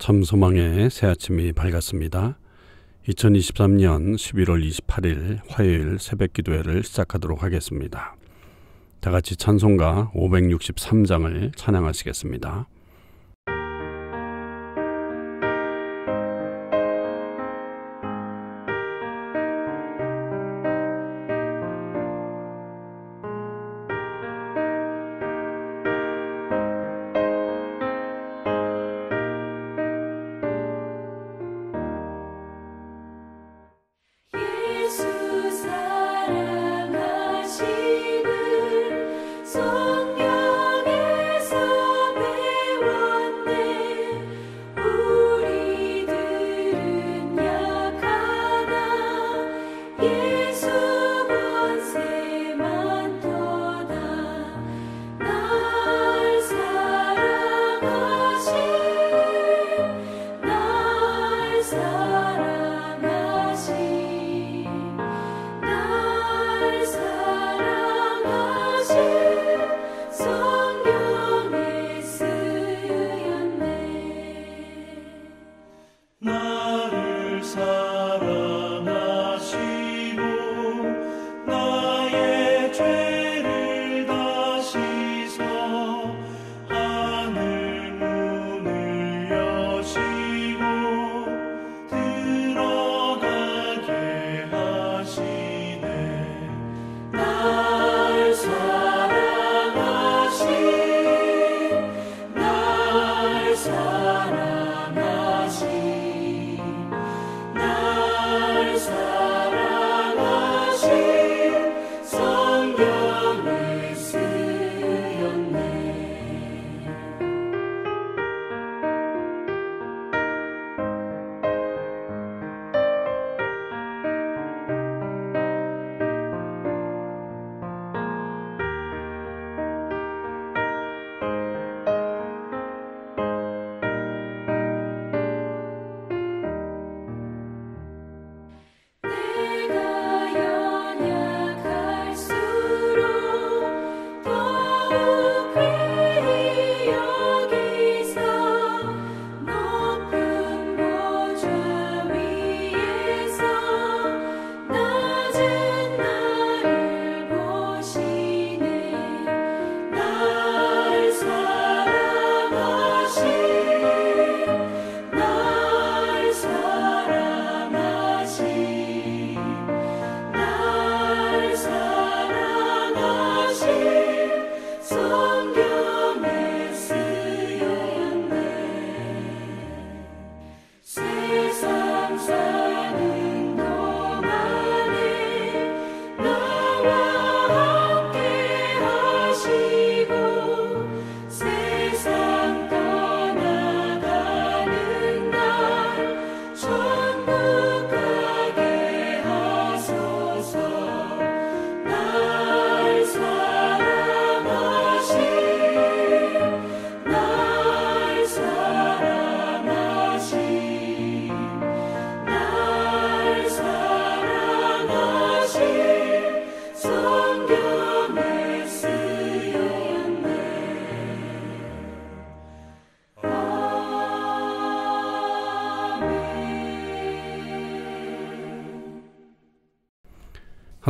참 소망의 새 아침이 밝았습니다. 2023년 11월 28일 화요일 새벽 기도회를 시작하도록 하겠습니다. 다 같이 찬송가 563장을 찬양하시겠습니다.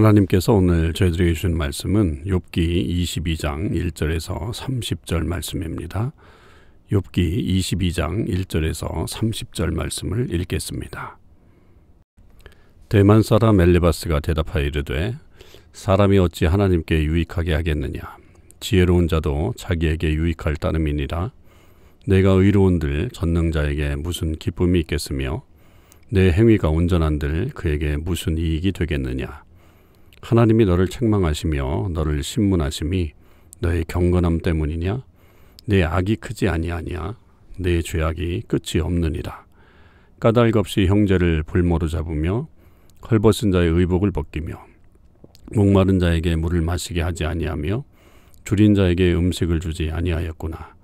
하나님께서 오늘 저희들에게 주신 말씀은 욥기 22장 1절에서 30절 말씀입니다. 욥기 22장 1절에서 30절 말씀을 읽겠습니다. 대만 사람 엘리바스가 대답하여 이르되 사람이 어찌 하나님께 유익하게 하겠느냐. 지혜로운 자도 자기에게 유익할 따름이니라. 내가 의로운들 전능자에게 무슨 기쁨이 있겠으며 내 행위가 온전한들 그에게 무슨 이익이 되겠느냐. 하나님이 너를 책망하시며 너를 신문하심이 너의 경건함 때문이냐? 내 악이 크지 아니하냐? 내 죄악이 끝이 없느니라. 까닭 없이 형제를 불모로 잡으며 헐벗은 자의 의복을 벗기며 목마른 자에게 물을 마시게 하지 아니하며 줄인 자에게 음식을 주지 아니하였구나.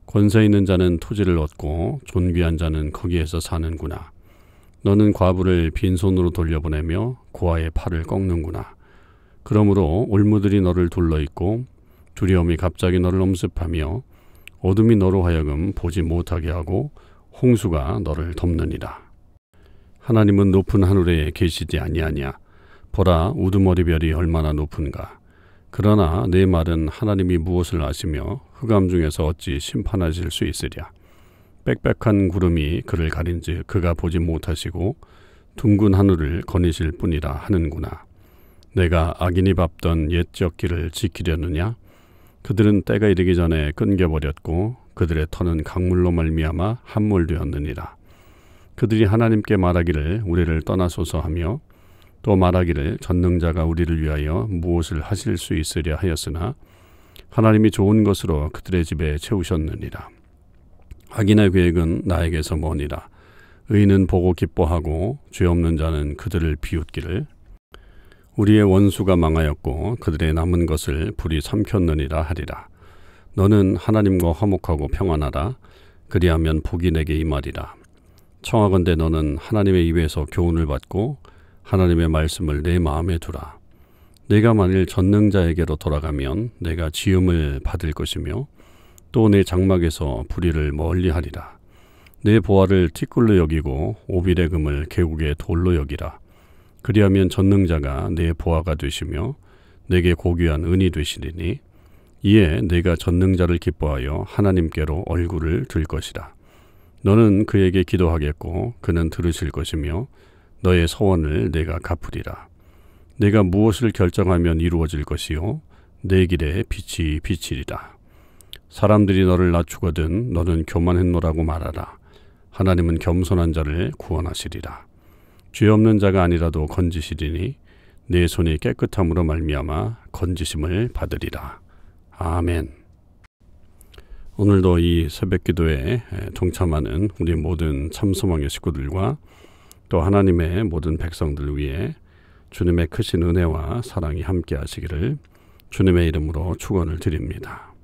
권세 있는 자는 토지를 얻고 존귀한 자는 거기에서 사는구나. 너는 과부를 빈손으로 돌려보내며 고아의 팔을 꺾는구나. 그러므로 올무들이 너를 둘러있고 두려움이 갑자기 너를 엄습하며 어둠이 너로 하여금 보지 못하게 하고 홍수가 너를 덮느니라. 하나님은 높은 하늘에 계시지 아니하냐. 보라, 우두머리별이 얼마나 높은가. 그러나 내 말은 하나님이 무엇을 아시며 흑암 중에서 어찌 심판하실 수 있으랴. 빽빽한 구름이 그를 가린즉 그가 보지 못하시고 둥근 하늘을 거니실 뿐이라 하는구나. 내가 악인이 밟던 옛적 길을 지키려느냐. 그들은 때가 이르기 전에 끊겨버렸고 그들의 터는 강물로 말미암아 함몰되었느니라. 그들이 하나님께 말하기를 우리를 떠나소서 하며 또 말하기를 전능자가 우리를 위하여 무엇을 하실 수 있으랴 하였으나 하나님이 좋은 것으로 그들의 집에 채우셨느니라. 악인의 계획은 나에게서 머니라. 의인은 보고 기뻐하고 죄 없는 자는 그들을 비웃기를. 우리의 원수가 망하였고 그들의 남은 것을 불이 삼켰느니라 하리라. 너는 하나님과 화목하고 평안하라. 그리하면 복이 내게 임하리라. 청하건대 너는 하나님의 입에서 교훈을 받고 하나님의 말씀을 내 마음에 두라. 내가 만일 전능자에게로 돌아가면 내가 지음을 받을 것이며 또 내 장막에서 불의를 멀리하리라. 내 보화를 티끌로 여기고 오빌의 금을 계곡의 돌로 여기라. 그리하면 전능자가 내 보화가 되시며 내게 고귀한 은이 되시리니 이에 내가 전능자를 기뻐하여 하나님께로 얼굴을 들 것이라. 너는 그에게 기도하겠고 그는 들으실 것이며 너의 소원을 내가 갚으리라. 내가 무엇을 결정하면 이루어질 것이요 내 길에 빛이 비치리라. 사람들이 너를 낮추거든 너는 교만했노라고 말하라. 하나님은 겸손한 자를 구원하시리라. 죄 없는 자가 아니라도 건지시리니 내 손이 깨끗함으로 말미암아 건지심을 받으리라. 아멘. 오늘도 이 새벽기도에 동참하는 우리 모든 참소망의 식구들과 또 하나님의 모든 백성들 위해 주님의 크신 은혜와 사랑이 함께 하시기를 주님의 이름으로 축원을 드립니다.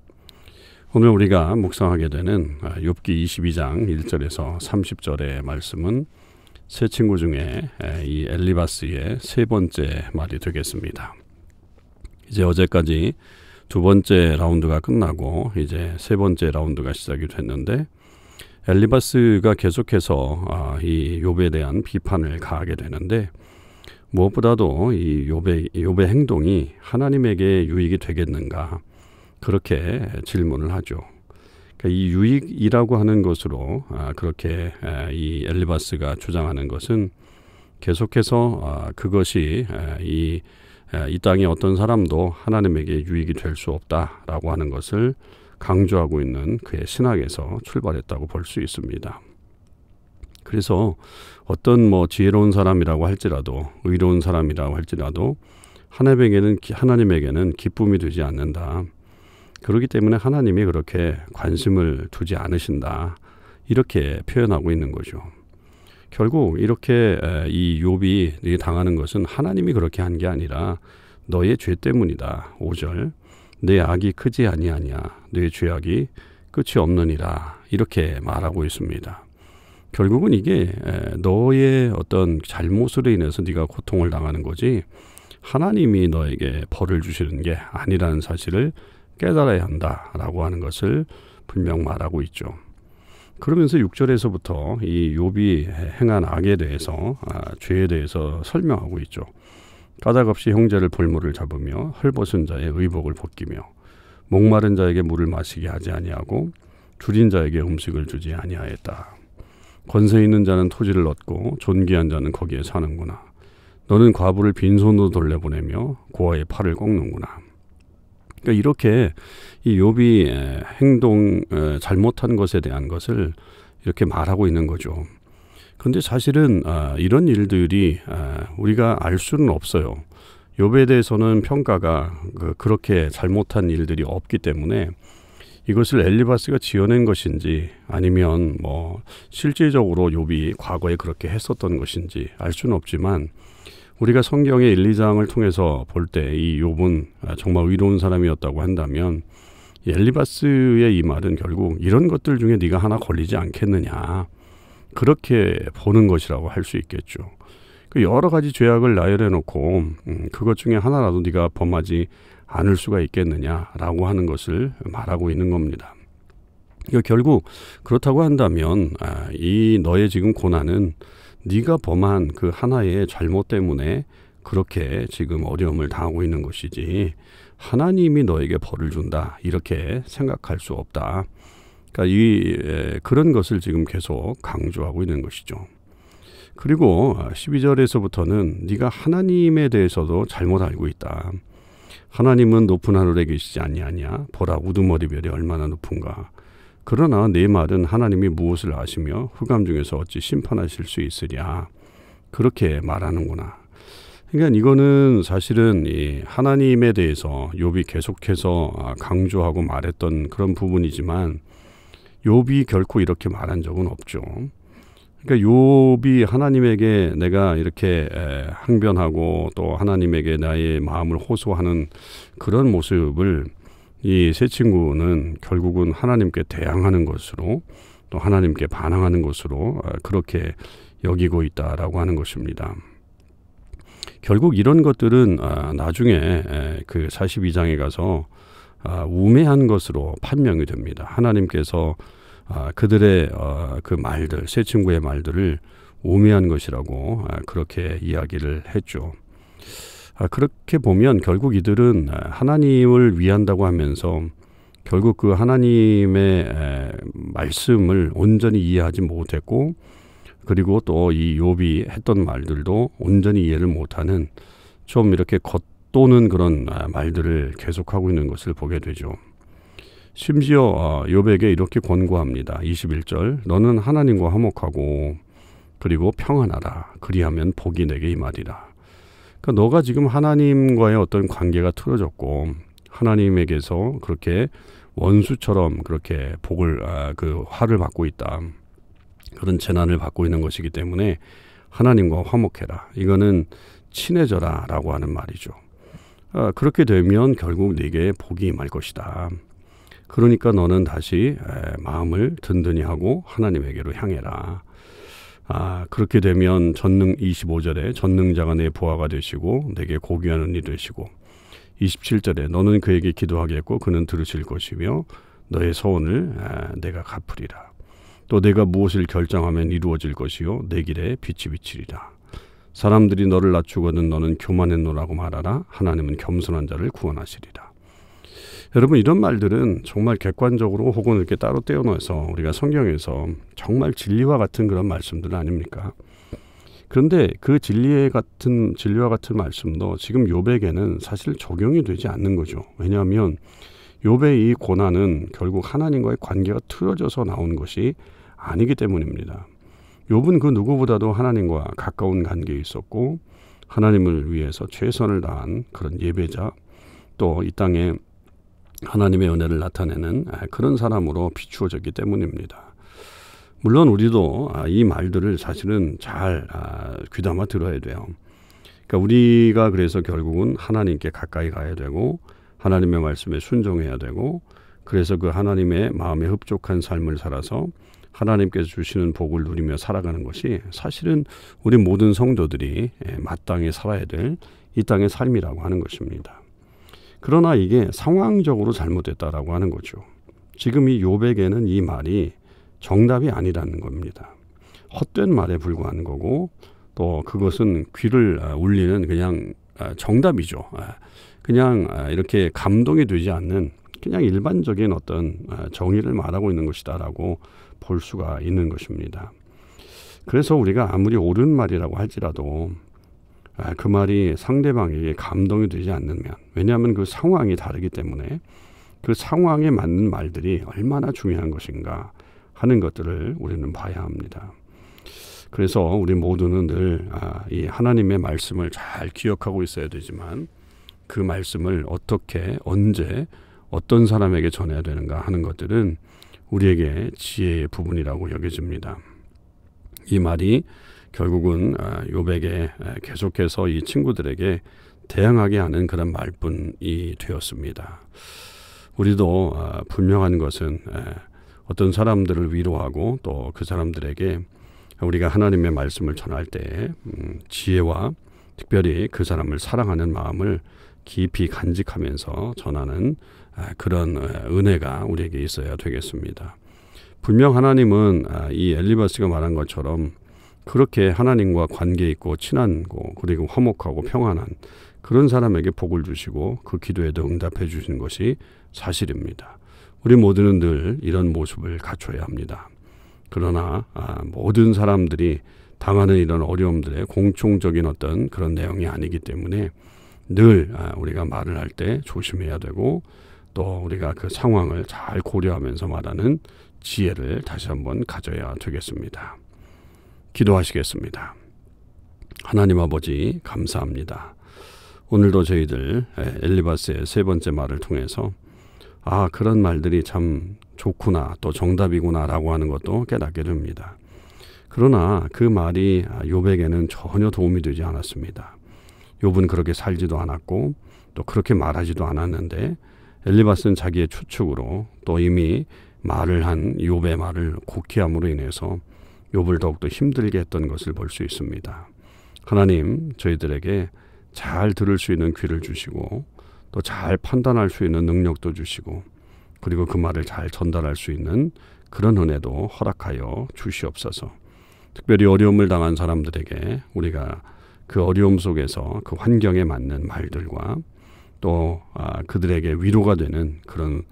오늘 우리가 묵상하게 되는 욥기 22장 1절에서 30절의 말씀은 세 친구 중에 이 엘리바스의 세 번째 말이 되겠습니다. 이제 어제까지 두 번째 라운드가 끝나고 이제 세 번째 라운드가 시작이 됐는데 엘리바스가 계속해서 이 욥에 대한 비판을 가하게 되는데 무엇보다도 이 욥의 행동이 하나님에게 유익이 되겠는가 그렇게 질문을 하죠. 그러니까 이 유익이라고 하는 것으로 그렇게 이 엘리바스가 주장하는 것은 계속해서 그것이 이 땅의 어떤 사람도 하나님에게 유익이 될 수 없다라고 하는 것을 강조하고 있는 그의 신학에서 출발했다고 볼 수 있습니다. 그래서 어떤 지혜로운 사람이라고 할지라도 의로운 사람이라고 할지라도 하나님에게는 기쁨이 되지 않는다. 그렇기 때문에 하나님이 그렇게 관심을 두지 않으신다. 이렇게 표현하고 있는 거죠. 결국 이렇게 이 욥이 당하는 것은 하나님이 그렇게 한 게 아니라 너의 죄 때문이다. 5절 내 악이 크지 아니하냐 내 죄악이 끝이 없느니라 이렇게 말하고 있습니다. 결국은 이게 너의 어떤 잘못으로 인해서 네가 고통을 당하는 거지 하나님이 너에게 벌을 주시는 게 아니라는 사실을 깨달아야 한다라고 하는 것을 분명 말하고 있죠. 그러면서 6절에서부터 이 욥이 행한 악에 대해서 죄에 대해서 설명하고 있죠. 까닭없이 형제를 볼모를 잡으며 헐벗은 자의 의복을 벗기며 목마른 자에게 물을 마시게 하지 아니하고 줄인 자에게 음식을 주지 아니하였다. 권세 있는 자는 토지를 얻고 존귀한 자는 거기에 사는구나. 너는 과부를 빈손으로 돌려보내며 고아의 팔을 꺾는구나. 그러니까 이렇게 이 욥이 행동 잘못한 것에 대한 것을 이렇게 말하고 있는 거죠. 그런데 사실은 이런 일들이 우리가 알 수는 없어요. 욥에 대해서는 평가가 그렇게 잘못한 일들이 없기 때문에 이것을 엘리바스가 지어낸 것인지 아니면 실질적으로 욥이 과거에 그렇게 했었던 것인지 알 수는 없지만 우리가 성경의 1, 2장을 통해서 볼 때 이 욥은 정말 의로운 사람이었다고 한다면 엘리바스의 이 말은 결국 이런 것들 중에 네가 하나 걸리지 않겠느냐 그렇게 보는 것이라고 할 수 있겠죠. 그 여러 가지 죄악을 나열해 놓고 그것 중에 하나라도 네가 범하지 않을 수가 있겠느냐라고 하는 것을 말하고 있는 겁니다. 결국 그렇다고 한다면 이 너의 지금 고난은 네가 범한 그 하나의 잘못 때문에 그렇게 지금 어려움을 당하고 있는 것이지 하나님이 너에게 벌을 준다 이렇게 생각할 수 없다. 그러니까 그런 것을 지금 계속 강조하고 있는 것이죠. 그리고 12절에서부터는 네가 하나님에 대해서도 잘못 알고 있다. 하나님은 높은 하늘에 계시지 아니하냐. 보라 우두머리별이 얼마나 높은가. 그러나 내 말은 하나님이 무엇을 아시며 흑암 중에서 어찌 심판하실 수 있으랴. 그렇게 말하는구나. 그러니까 이거는 사실은 이 하나님에 대해서 욥이 계속해서 강조하고 말했던 그런 부분이지만 욥이 결코 이렇게 말한 적은 없죠. 그러니까 욥이 하나님에게 내가 이렇게 항변하고 또 하나님에게 나의 마음을 호소하는 그런 모습을 이 세 친구는 결국은 하나님께 대항하는 것으로 또 하나님께 반항하는 것으로 그렇게 여기고 있다라고 하는 것입니다. 결국 이런 것들은 나중에 그 42장에 가서 우매한 것으로 판명이 됩니다. 하나님께서 그들의 그 말들, 세 친구의 말들을 우매한 것이라고 그렇게 이야기를 했죠. 그렇게 보면 결국 이들은 하나님을 위한다고 하면서 결국 그 하나님의 말씀을 온전히 이해하지 못했고 그리고 또 이 욥이 했던 말들도 온전히 이해를 못하는 좀 이렇게 겉도는 그런 말들을 계속하고 있는 것을 보게 되죠. 심지어 욥에게 이렇게 권고합니다. 21절 너는 하나님과 화목하고 그리고 평안하라. 그리하면 복이 내게 임하리라. 그러니까 너가 지금 하나님과의 어떤 관계가 틀어졌고 하나님에게서 그렇게 원수처럼 그렇게 복을 그 화를 받고 있다. 그런 재난을 받고 있는 것이기 때문에 하나님과 화목해라. 이거는 친해져라 라고 하는 말이죠. 그렇게 되면 결국 네게 복이 임할 것이다. 그러니까 너는 다시 마음을 든든히 하고 하나님에게로 향해라. 그렇게 되면 25절에 전능자가 내 보화가 되시고 내게 고귀한 은이 되시고 27절에 너는 그에게 기도하겠고 그는 들으실 것이며 너의 소원을 내가 갚으리라. 또 내가 무엇을 결정하면 이루어질 것이요 내 길에 빛이 비치리라. 사람들이 너를 낮추거든 너는 교만했노라고 말하라. 하나님은 겸손한 자를 구원하시리라. 여러분 이런 말들은 정말 객관적으로 혹은 이렇게 따로 떼어놓아서 우리가 성경에서 정말 진리와 같은 그런 말씀들 아닙니까? 그런데 그 진리와 같은 말씀도 지금 욥에게는 사실 적용이 되지 않는 거죠. 왜냐하면 욥의 이 고난은 결국 하나님과의 관계가 틀어져서 나온 것이 아니기 때문입니다. 욥은 그 누구보다도 하나님과 가까운 관계에 있었고 하나님을 위해서 최선을 다한 그런 예배자 또 이 땅에 하나님의 은혜를 나타내는 그런 사람으로 비추어졌기 때문입니다. 물론 우리도 이 말들을 사실은 잘 귀담아 들어야 돼요. 그러니까 우리가 그래서 결국은 하나님께 가까이 가야 되고 하나님의 말씀에 순종해야 되고 그래서 그 하나님의 마음에 흡족한 삶을 살아서 하나님께서 주시는 복을 누리며 살아가는 것이 사실은 우리 모든 성도들이 마땅히 살아야 될 이 땅의 삶이라고 하는 것입니다. 그러나 이게 상황적으로 잘못됐다라고 하는 거죠. 지금 이 욥에게는 이 말이 정답이 아니라는 겁니다. 헛된 말에 불과한 거고 또 그것은 귀를 울리는 그냥 정답이죠. 그냥 이렇게 감동이 되지 않는 그냥 일반적인 어떤 정의를 말하고 있는 것이다라고 볼 수가 있는 것입니다. 그래서 우리가 아무리 옳은 말이라고 할지라도 그 말이 상대방에게 감동이 되지 않으면 왜냐하면 그 상황이 다르기 때문에 그 상황에 맞는 말들이 얼마나 중요한 것인가 하는 것들을 우리는 봐야 합니다. 그래서 우리 모두는 늘 이 하나님의 말씀을 잘 기억하고 있어야 되지만 그 말씀을 어떻게 언제 어떤 사람에게 전해야 되는가 하는 것들은 우리에게 지혜의 부분이라고 여겨집니다. 이 말이 결국은 욥에게 계속해서 이 친구들에게 대항하게 하는 그런 말뿐이 되었습니다. 우리도 분명한 것은 어떤 사람들을 위로하고 또 그 사람들에게 우리가 하나님의 말씀을 전할 때 지혜와 특별히 그 사람을 사랑하는 마음을 깊이 간직하면서 전하는 그런 은혜가 우리에게 있어야 되겠습니다. 분명 하나님은 이 엘리바스가 말한 것처럼 그렇게 하나님과 관계 있고 친한고 그리고 화목하고 평안한 그런 사람에게 복을 주시고 그 기도에도 응답해 주시는 것이 사실입니다. 우리 모두는 늘 이런 모습을 갖춰야 합니다. 그러나 모든 사람들이 당하는 이런 어려움들의 공통적인 어떤 그런 내용이 아니기 때문에 늘 우리가 말을 할 때 조심해야 되고 또 우리가 그 상황을 잘 고려하면서 말하는 지혜를 다시 한번 가져야 되겠습니다. 기도하시겠습니다. 하나님 아버지 감사합니다. 오늘도 저희들 엘리바스의 세 번째 말을 통해서 그런 말들이 참 좋구나 또 정답이구나 라고 하는 것도 깨닫게 됩니다. 그러나 그 말이 욥에게는 전혀 도움이 되지 않았습니다. 욥은 그렇게 살지도 않았고 또 그렇게 말하지도 않았는데 엘리바스는 자기의 추측으로 또 이미 말을 한 욥의 말을 곡해함으로 인해서 욥을 더욱더 힘들게 했던 것을 볼 수 있습니다. 하나님 저희들에게 잘 들을 수 있는 귀를 주시고 또 잘 판단할 수 있는 능력도 주시고 그리고 그 말을 잘 전달할 수 있는 그런 은혜도 허락하여 주시옵소서. 특별히 어려움을 당한 사람들에게 우리가 그 어려움 속에서 그 환경에 맞는 말들과 또 그들에게 위로가 되는 그런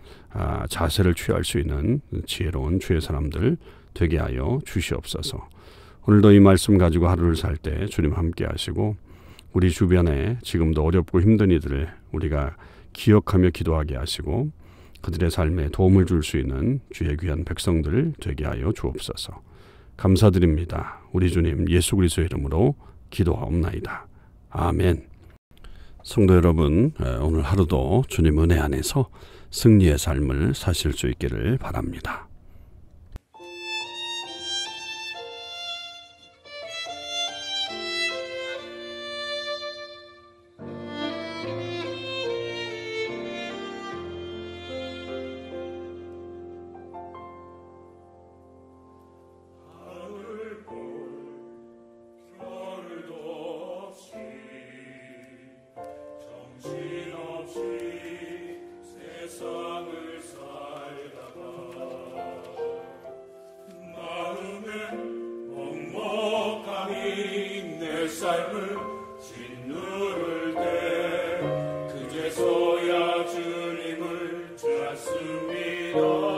자세를 취할 수 있는 지혜로운 주의 사람들 되게 하여 주시옵소서. 오늘도 이 말씀 가지고 하루를 살 때 주님 함께 하시고 우리 주변에 지금도 어렵고 힘든 이들을 우리가 기억하며 기도하게 하시고 그들의 삶에 도움을 줄 수 있는 주의 귀한 백성들 되게 하여 주옵소서. 감사드립니다. 우리 주님 예수 그리스도의 이름으로 기도하옵나이다. 아멘. 성도 여러분, 오늘 하루도 주님 은혜 안에서 승리의 삶을 사실 수 있기를 바랍니다. 삶을 짓누를 때 그제서야 주님을 찾습니다.